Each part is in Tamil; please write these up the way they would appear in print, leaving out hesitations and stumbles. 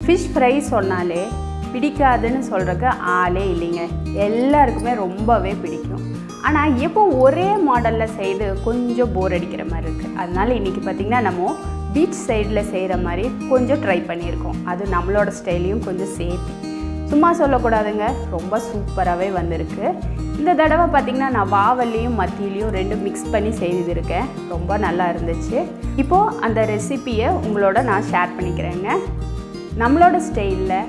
ஃபிஷ் ஃப்ரை சொன்னாலே பிடிக்காதுன்னு சொல்கிறக்கு ஆளே இல்லைங்க. எல்லாருக்குமே ரொம்பவே பிடிக்கும். ஆனால் எப்போ ஒரே மாடலில் செய்து கொஞ்சம் போர் அடிக்கிற மாதிரி இருக்குது. அதனால் இன்றைக்கி பார்த்திங்கன்னா நம்ம பீச் சைடில் செய்கிற மாதிரி கொஞ்சம் ட்ரை பண்ணியிருக்கோம். அது நம்மளோட ஸ்டைலையும் கொஞ்சம் சேர்த்து சும்மா சொல்லக்கூடாதுங்க, ரொம்ப சூப்பராகவே வந்திருக்கு. இந்த தடவை பார்த்திங்கன்னா நான் வாவல்லையும் மத்தியிலையும் ரெண்டும் மிக்ஸ் பண்ணி செய்திருக்கேன். ரொம்ப நல்லா இருந்துச்சு. இப்போது அந்த ரெசிப்பியை உங்களோட நான் ஷேர் பண்ணிக்கிறேங்க. நம்மளோட ஸ்டைலில்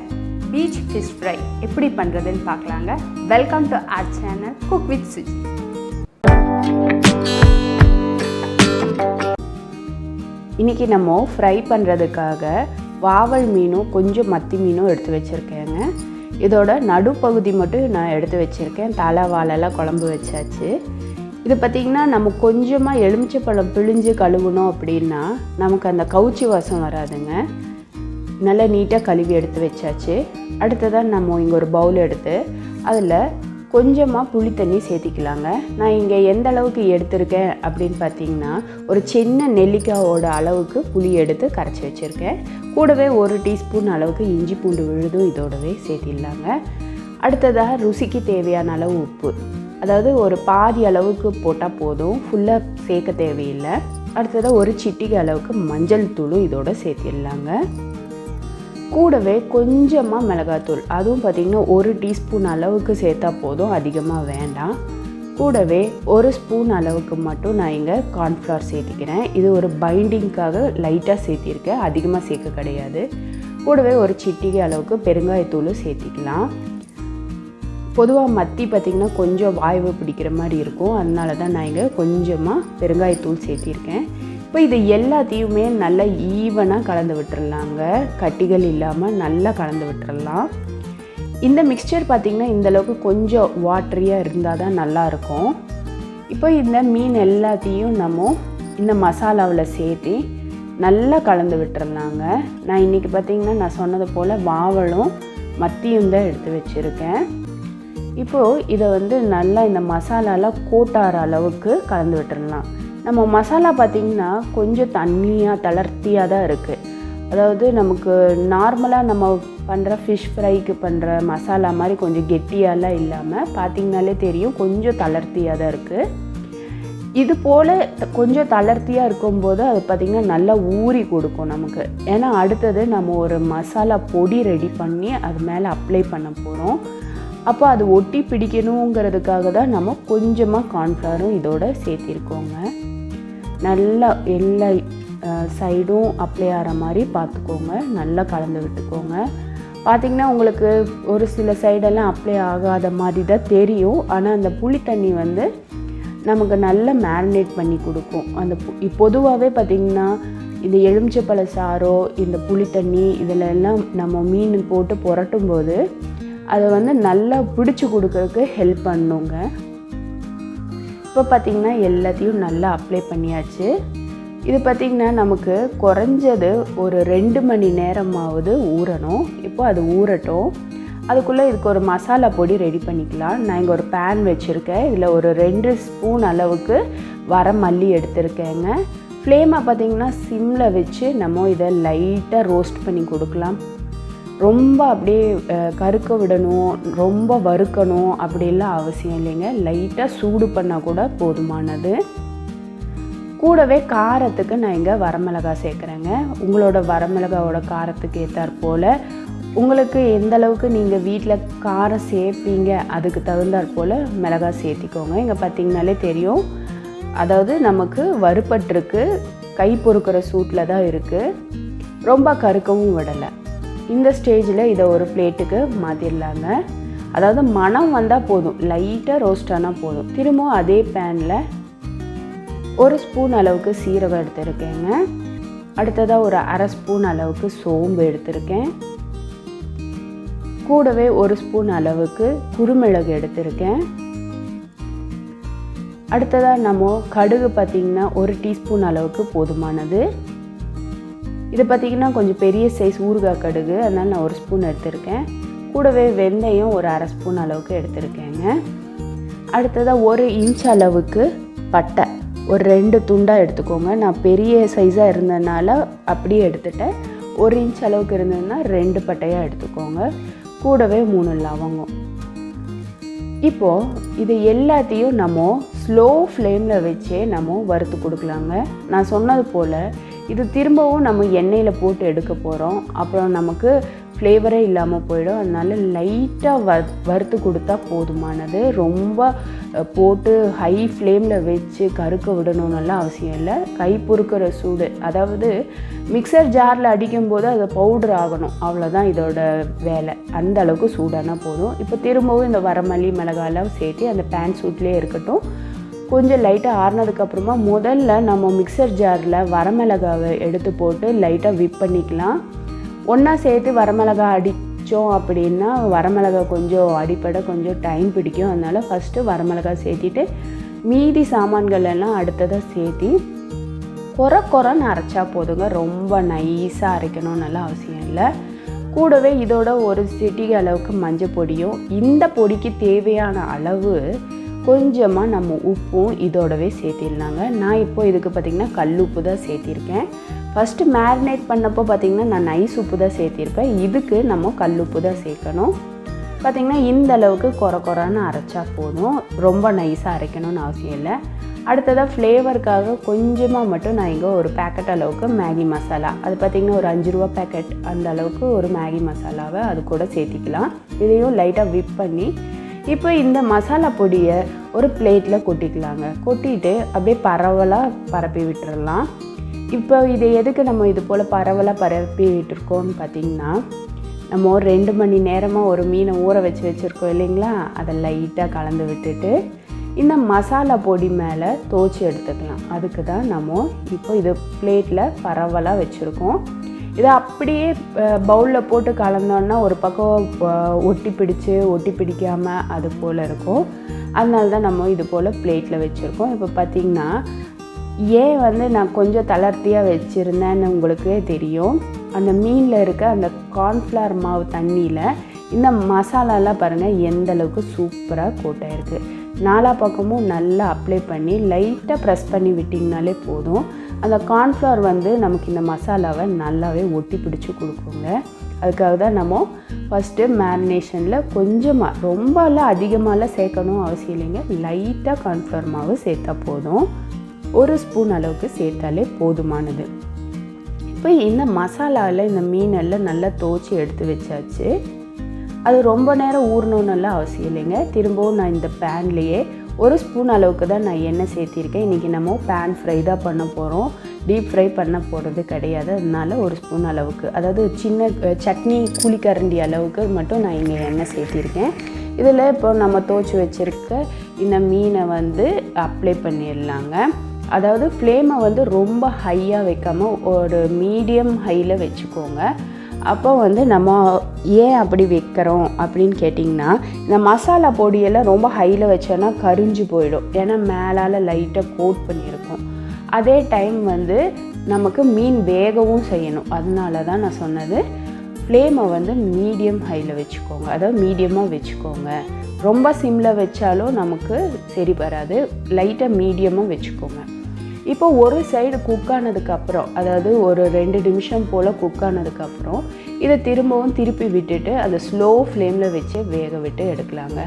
பீச் ஃபிஷ் ஃப்ரை எப்படி பண்ணுறதுன்னு பார்க்கலாங்க. Welcome to R channel cook with Suji. இன்றைக்கி நம்ம ஃப்ரை பண்ணுறதுக்காக வாவல் மீனும் கொஞ்சம் மத்தி மீனும் எடுத்து வச்சுருக்கேங்க. இதோட நடுப்பகுதி மட்டும் நான் எடுத்து வச்சுருக்கேன். தலை வாழெல்லாம் குழம்பு வச்சாச்சு. இது பார்த்திங்கன்னா நம்ம கொஞ்சமாக எலுமிச்சைப்பழம் பிழிஞ்சு கழுவணும் அப்படின்னா நமக்கு அந்த கவுச்சி வாசம் வராதுங்க. நல்லா நீட்டாக கழுவி எடுத்து வச்சாச்சு. அடுத்ததான் நம்ம இங்கே ஒரு பவுல் எடுத்து அதில் கொஞ்சமாக புளி தண்ணி சேர்த்திக்கலாங்க. நான் இங்கே எந்த அளவுக்கு எடுத்திருக்கேன் அப்படின்னு பார்த்தீங்கன்னா ஒரு சின்ன நெல்லிக்காயோட அளவுக்கு புளி எடுத்து கரைச்சி வச்சுருக்கேன். கூடவே 1 டீஸ்பூன் அளவுக்கு இஞ்சி பூண்டு விழுதும் இதோடவே சேர்த்திடலாங்க. அடுத்ததாக ருசிக்கு தேவையான அளவு உப்பு, அதாவது ஒரு பாதி அளவுக்கு போட்டால் போதும், ஃபுல்லாக சேர்க்க தேவையில்லை. அடுத்ததாக ஒரு சிட்டிகை அளவுக்கு மஞ்சள் தூளும் இதோட சேர்த்திடலாங்க. கூடவே கொஞ்சமாக மிளகாத்தூள், அதுவும் பார்த்திங்கன்னா 1 டீஸ்பூன் அளவுக்கு சேர்த்தா போதும், அதிகமாக வேண்டாம். கூடவே 1 ஸ்பூன் அளவுக்கு மட்டும் நான் இங்கே கார்ன்ஃப்ளவர் சேர்த்திக்கிறேன். இது ஒரு பைண்டிங்காக லைட்டாக சேர்த்திருக்கேன், அதிகமாக சேர்க்க கிடையாது. கூடவே ஒரு சிட்டிகை அளவுக்கு பெருங்காயத்தூளும் சேர்த்திக்கலாம். பொதுவாக மத்தி பார்த்திங்கன்னா கொஞ்சம் வாய்வு பிடிக்கிற மாதிரி இருக்கும், அதனால தான் நான் இங்கே கொஞ்சமாக பெருங்காயத்தூள் சேர்த்திருக்கேன். இப்போ இது எல்லாத்தையுமே நல்லா ஈவனாக கலந்து விட்டுறலாங்க. கட்டிகள் இல்லாமல் நல்லா கலந்து விட்டுறலாம். இந்த மிக்சர் பார்த்திங்கன்னா இந்தளவுக்கு கொஞ்சம் வாட்டரியாக இருந்தால் தான் நல்லாயிருக்கும். இப்போ இந்த மீன் எல்லாத்தையும் நம்ம இந்த மசாலாவில் சேர்த்து நல்லா கலந்து விட்டுறலாங்க. நான் இன்றைக்கி பார்த்திங்கன்னா நான் சொன்னது போல் வாவலும் மத்தியும் தான் எடுத்து வச்சுருக்கேன். இப்போது இதை நல்லா இந்த மசாலாவில் கோட்டார அளவுக்கு கலந்து விட்டுறலாம். நம்ம மசாலா பார்த்திங்கன்னா கொஞ்சம் தண்ணியாக தளர்த்தியாக தான் இருக்குது. அதாவது நமக்கு நார்மலாக நம்ம பண்ணுற ஃபிஷ் ஃப்ரைக்கு பண்ணுற மசாலா மாதிரி கொஞ்சம் கெட்டியாலாம் இல்லாமல் பார்த்திங்கனாலே தெரியும், கொஞ்சம் தளர்த்தியாக தான் இருக்குது. இது போல் கொஞ்சம் தளர்த்தியாக இருக்கும்போது அது பார்த்திங்கன்னா நல்லா ஊறி கொடுக்கும் நமக்கு. ஏன்னா அடுத்தது நம்ம ஒரு மசாலா பொடி ரெடி பண்ணி அது மேலே அப்ளை பண்ண போகிறோம். அப்போ அது ஒட்டி பிடிக்கணுங்கிறதுக்காக தான் நம்ம கொஞ்சமாக கார்ன்ஃப்ளவரும் இதோட சேர்த்திருக்கோங்க. நல்லா எல்லா சைடும் அப்ளை ஆகிற மாதிரி பார்த்துக்கோங்க, நல்லா கலந்து விட்டுக்கோங்க. பார்த்திங்கன்னா உங்களுக்கு ஒரு சில சைடெல்லாம் அப்ளை ஆகாத மாதிரி தான் தெரியும், ஆனால் அந்த புளி தண்ணி நமக்கு நல்லா மேரினேட் பண்ணி கொடுக்கும். அந்த பொதுவாகவே பார்த்திங்கன்னா இந்த எலுமிச்சைப்பழ சாறோ இந்த புளி தண்ணி இதில் எல்லாம் நம்ம மீன் போட்டு புரட்டும் போது அதை நல்லா பிடிச்சி கொடுக்கறதுக்கு ஹெல்ப் பண்ணுங்க. இப்போ பார்த்திங்கன்னா எல்லாத்தையும் நல்லா அப்ளை பண்ணியாச்சு. இது பார்த்திங்கன்னா நமக்கு குறைஞ்சது ஒரு 2 மணி நேரமாவது ஊறணும். இப்போ அது ஊறட்டும். அதுக்குள்ளே இதுக்கு ஒரு மசாலா பொடி ரெடி பண்ணிக்கலாம். நான் இங்கே ஒரு பேன் வச்சுருக்கேன். இதில் ஒரு 2 ஸ்பூன் அளவுக்கு வர மல்லி எடுத்துருக்கேங்க. ஃப்ளேமை பார்த்திங்கன்னா சிம்மில் வச்சு நம்ம இதை லைட்டாக ரோஸ்ட் பண்ணி கொடுக்கலாம். ரொம்ப அப்படியே கருக்க விடணும், ரொம்ப வறுக்கணும் அப்படிலாம் அவசியம் இல்லைங்க. லைட்டாக சூடு பண்ணால் கூட போதுமானது. கூடவே காரத்துக்கு நான் இங்கே வரமிளகாய் சேர்க்குறேங்க. உங்களோட வரமிளகாயோட காரத்துக்கு ஏற்றாற்போல் உங்களுக்கு எந்த அளவுக்கு நீங்கள் வீட்டில் காரம் சேர்ப்பீங்க அதுக்கு தகுந்தாற்போல் மிளகாய் சேர்த்திக்கோங்க. இங்கே பார்த்திங்கனாலே தெரியும், அதாவது நமக்கு வறுபட்டிருக்கு, கை பொறுக்கிற சூட்டில் தான் இருக்குது, ரொம்ப கருக்கவும் விடலை. இந்த ஸ்டேஜில் இதை ஒரு பிளேட்டுக்கு மாற்றிடலாங்க. அதாவது மணம் வந்தால் போதும், லைட்டாக ரோஸ்ட் ஆனால் போதும். திரும்பவும் அதே பேனில் 1 ஸ்பூன் அளவுக்கு சீரகம் எடுத்துருக்கேங்க. அடுத்ததாக ஒரு 1/2 ஸ்பூன் அளவுக்கு சோம்பு எடுத்திருக்கேன். கூடவே 1 ஸ்பூன் அளவுக்கு குறுமிளகு எடுத்திருக்கேன். அடுத்ததாக நம்ம கடுகு பார்த்திங்கன்னா 1 டீஸ்பூன் அளவுக்கு போதுமானது. இது பார்த்திங்கன்னா கொஞ்சம் பெரிய சைஸ் ஊறுகாய் கடுகு, அதனால் நான் 1 ஸ்பூன் எடுத்திருக்கேன். கூடவே வெந்தயம் ஒரு 1/2 ஸ்பூன் அளவுக்கு எடுத்திருக்கேங்க. அடுத்ததாக 1 இன்ச் அளவுக்கு பட்டை ஒரு 2 துண்டாக எடுத்துக்கோங்க. நான் பெரிய சைஸாக இருந்ததுனால அப்படியே எடுத்துட்டேன். 1 இன்ச் அளவுக்கு இருந்ததுன்னா 2 பட்டையாக எடுத்துக்கோங்க, கூடவே 3 லவங்கம். இப்போது இது எல்லாத்தையும் நம்ம ஸ்லோ ஃப்ளேமில் வச்சே நம்ம வறுத்து கொடுக்கலாங்க. நான் சொன்னது போல் இது திரும்பவும் நம்ம எண்ணெயில் போட்டு எடுக்க போகிறோம், அப்புறம் நமக்கு ஃப்ளேவரே இல்லாமல் போயிடும். அதனால லைட்டாக வறுத்து கொடுத்தா போதுமானது. ரொம்ப போட்டு ஹை ஃப்ளேமில் வச்சு கருக்க விடணுன்னெல்லாம் அவசியம் இல்லை. கை பொறுக்கிற சூடு, அதாவது மிக்சர் ஜாரில் அடிக்கும்போது அது பவுடர் ஆகணும், அவ்வளோதான் இதோட வேலை. அந்த அளவுக்கு சூடானா போதும். இப்போ திரும்பவும் இந்த வரமல்லி மிளகாயெல்லாம் சேர்த்து அந்த பேன் சூட்லேயே இருக்கட்டும். கொஞ்சம் லைட்டாக ஆறுனதுக்கப்புறமா முதல்ல நம்ம மிக்சர் ஜாரில் வரமிளகாவை எடுத்து போட்டு லைட்டாக விப் பண்ணிக்கலாம். ஒன்றா சேர்த்து வரமிளகா அடித்தோம் அப்படின்னா வரமிளகா கொஞ்சம் அடிப்பட கொஞ்சம் டைம் பிடிக்கும். அதனால் ஃபஸ்ட்டு வரமிளகா சேர்த்திட்டு மீதி சாமான்கள் எல்லாம் அடுத்ததாக சேர்த்தி கொரன்னு அரைச்சா போதுங்க. ரொம்ப நைஸாக அரைக்கணும்னு அவசியம் இல்லை. கூடவே இதோட ஒரு சிட்டிகை அளவுக்கு மஞ்சள் பொடியும், இந்த பொடிக்கு தேவையான அளவு கொஞ்சமாக நம்ம உப்பும் இதோடவே சேர்த்திடலாங்க. நான் இப்போ இதுக்கு பார்த்திங்கன்னா கல் உப்பு தான் சேர்த்திருக்கேன். ஃபஸ்ட்டு மேரினேட் பண்ணப்போ பார்த்திங்கன்னா நான் நைஸ் உப்பு தான் சேர்த்திருப்பேன். இதுக்கு நம்ம கல் உப்பு தான் சேர்க்கணும். பார்த்திங்கன்னா இந்த அளவுக்கு கொரன்னு அரைச்சா போதும், ரொம்ப நைஸாக அரைக்கணும்னு அவசியம் இல்லை. அடுத்ததாக ஃப்ளேவருக்காக கொஞ்சமாக மட்டும் நான் இங்கே ஒரு பேக்கெட் அளவுக்கு மேகி மசாலா, அது பார்த்திங்கன்னா ஒரு 5 ரூபா பேக்கெட் அந்த அளவுக்கு ஒரு மேகி மசாலாவை அது கூட சேர்த்திக்கலாம். இதையும் லைட்டாக விப் பண்ணி இப்போ இந்த மசாலா பொடியை ஒரு பிளேட்டில் கொட்டிக்கலாங்க. கொட்டிட்டு அப்படியே பரவலாக பரப்பி விட்டுறலாம். இப்போ இதை எதுக்கு நம்ம இது போல் பரவலாக பரப்பி விட்டுருக்கோன்னு பார்த்திங்கன்னா, நம்ம 2 மணி நேரமாக ஒரு மீனை ஊற வச்சுருக்கோம் இல்லைங்களா, அதை லைட்டாக கலந்து விட்டுட்டு இந்த மசாலா பொடி மேலே துவச்சி எடுத்துக்கலாம். அதுக்கு தான் நம்ம இப்போ இது பிளேட்டில் பரவலாக வச்சுருக்கோம். இதை அப்படியே பவுலில் போட்டு கலந்தோன்னா ஒரு பக்கம் ஒட்டி பிடிக்காமல் அது போல் இருக்கும். அதனால தான் நம்ம இது போல் பிளேட்டில் வச்சுருக்கோம். இப்போ பார்த்திங்கன்னா ஏன் நான் கொஞ்சம் தளர்த்தியாக வச்சுருந்தேன்னு உங்களுக்கே தெரியும். அந்த மீனில் இருக்க அந்த கார்ன்ஃப்ளவர் மாவு தண்ணியில் இந்த மசாலாலாம் பாருங்கள் எந்த அளவுக்கு சூப்பராக கோட்டாயிருக்கு. 4 பக்கமும் நல்லா அப்ளை பண்ணி லைட்டாக ப்ரெஸ் பண்ணி விட்டிங்கனாலே போதும். அந்த கார்ன்ஃப்ளவர் நமக்கு இந்த மசாலாவை நல்லாவே ஒட்டி பிடிச்சி கொடுக்குங்க. அதுக்காக தான் நம்ம ஃபஸ்ட்டு மேரினேஷனில் கொஞ்சமாக ரொம்பலாம் அதிகமாகலாம் சேர்க்கணும் அவசியம் இல்லைங்க. லைட்டாக கார்ன்ஃப்ளவர் மாவு சேர்த்தா போதும், 1 ஸ்பூன் அளவுக்கு சேர்த்தாலே போதுமானது. இப்போ இந்த மசாலாவில் இந்த மீனெல்லாம் நல்லா துவச்சி எடுத்து வச்சாச்சு. அது ரொம்ப நேரம் ஊறணுன்னெல்லாம் அவசியம் இல்லைங்க. திரும்பவும் நான் இந்த பேன்லேயே 1 ஸ்பூன் அளவுக்கு தான் நான் எண்ணெய் சேர்த்திருக்கேன். இன்றைக்கி நம்ம பேன் ஃப்ரை தான் பண்ண போகிறோம், டீப் ஃப்ரை பண்ண போகிறது கிடையாது. அதனால 1 ஸ்பூன் அளவுக்கு, அதாவது சின்ன சட்னி குழிக்கரண்டி அளவுக்கு மட்டும் நான் இங்கே எண்ணெய் சேர்த்திருக்கேன். இதில் இப்போ நம்ம துவச்சி வச்சுருக்க இந்த மீனை அப்ளை பண்ணிடலாங்க. அதாவது ஃப்ளேமை ரொம்ப ஹையாக வைக்காமல் ஒரு மீடியம் ஹையில் வச்சுக்கோங்க. அப்போ நம்ம ஏன் அப்படி வைக்கிறோம் அப்படின்னு கேட்டிங்கன்னா, இந்த மசாலா பொடியெல்லாம் ரொம்ப ஹையில் வச்சோன்னா கரிஞ்சு போயிடும். ஏன்னா மேலால் லைட்டாக கோட் பண்ணியிருக்கோம். அதே டைம் நமக்கு மீன் வேகவும் செய்யணும். அதனால தான் நான் சொன்னது ஃப்ளேமை மீடியம் ஹையில் வச்சுக்கோங்க, அதாவது மீடியமாக வச்சுக்கோங்க. ரொம்ப சிம்மில் வச்சாலும் நமக்கு சரி வராது, லைட்டாக மீடியமாக வச்சுக்கோங்க. இப்போ ஒரு சைடு குக் ஆனதுக்கப்புறம், அதாவது ஒரு 2 நிமிஷம் போல் குக் ஆனதுக்கப்புறம் இதை திரும்பவும் திருப்பி விட்டுட்டு அதை ஸ்லோ ஃப்ளேமில் வச்சு வேக விட்டு எடுக்கலாங்க.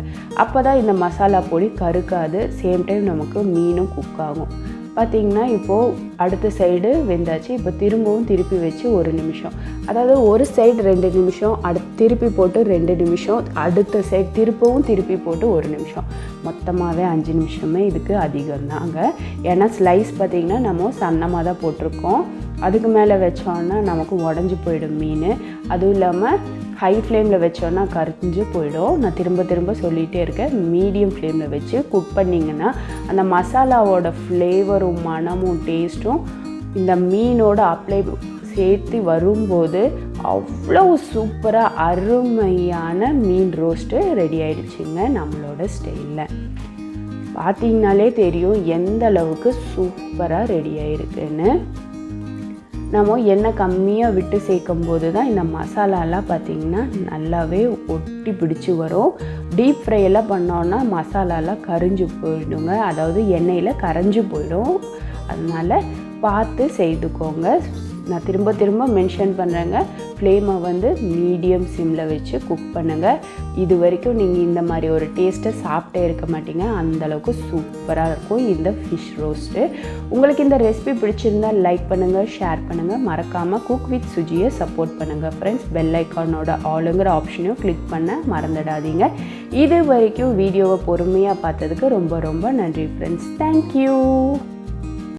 அப்போ தான் இந்த மசாலா பொடி கருக்காது, சேம் டைம் நமக்கு மீனும் குக் ஆகும். பார்த்திங்கன்னா இப்போது அடுத்த சைடு வெந்தாச்சு. இப்போ திரும்பவும் திருப்பி வச்சு 1 நிமிஷம், அதாவது ஒரு சைடு 2 நிமிஷம், திருப்பி போட்டு 2 நிமிஷம், அடுத்த சைடு திருப்பவும் திருப்பி போட்டு 1 நிமிஷம், மொத்தமாகவே 5 நிமிஷமே இதுக்கு அதிகம்தாங்க. ஏன்னா ஸ்லைஸ் பார்த்திங்கன்னா நம்ம சன்னமாக தான் போட்டிருக்கோம். அதுக்கு மேலே வச்சோன்னா நமக்கு உடஞ்சி போயிடும் மீன். அதுவும் இல்லாமல் ஹை ஃப்ளேமில் வச்சோன்னா கரிஞ்சு போயிடும். நான் திரும்ப சொல்லிகிட்டே இருக்கேன், மீடியம் ஃப்ளேமில் வச்சு குக் பண்ணிங்கன்னா அந்த மசாலாவோட ஃப்ளேவரும் மணமும் டேஸ்ட்டும் இந்த மீனோட அப்ளை சேர்த்து வரும்போது அவ்வளோ சூப்பராக அருமையான மீன் ரோஸ்ட்டு ரெடி ஆகிடுச்சிங்க நம்மளோட ஸ்டைலில். பார்த்திங்கனாலே தெரியும் எந்த அளவுக்கு சூப்பராக ரெடி ஆகிருக்குன்னு. நம்ம எண்ணெய் கம்மியாக விட்டு சேர்க்கும் போது தான் இந்த மசாலாலாம் பார்த்திங்கன்னா நல்லாவே ஒட்டி பிடிச்சி வரும். டீப் ஃப்ரையெல்லாம் பண்ணோன்னா மசாலாலாம் கரிஞ்சு போயிடுங்க, அதாவது எண்ணெயில் கரைஞ்சி போயிடும். அதனால் பார்த்து செய்துக்கோங்க. நான் திரும்ப திரும்ப மென்ஷன் பண்ணுறேங்க, ஃப்ளேமை வந்து மீடியம் சிம்மில் வச்சு குக் பண்ணுங்கள். இது வரைக்கும் நீங்கள் இந்த மாதிரி ஒரு டேஸ்ட்டை சாப்பிட்டே இருக்க மாட்டீங்க, அந்தளவுக்கு சூப்பராக இருக்கும் இந்த ஃபிஷ் ரோஸ்ட்டு. உங்களுக்கு இந்த ரெசிபி பிடிச்சிருந்தால் லைக் பண்ணுங்கள், ஷேர் பண்ணுங்கள், மறக்காமல் குக் வித் சுஜியை சப்போர்ட் பண்ணுங்கள் ஃப்ரெண்ட்ஸ். பெல் ஐக்கானோட ஆளுங்கிற ஆப்ஷனையும் கிளிக் பண்ண மறந்துடாதீங்க. இது வரைக்கும் வீடியோவை பொறுமையாக பார்த்ததுக்கு ரொம்ப ரொம்ப நன்றி ஃப்ரெண்ட்ஸ். தேங்க்யூ.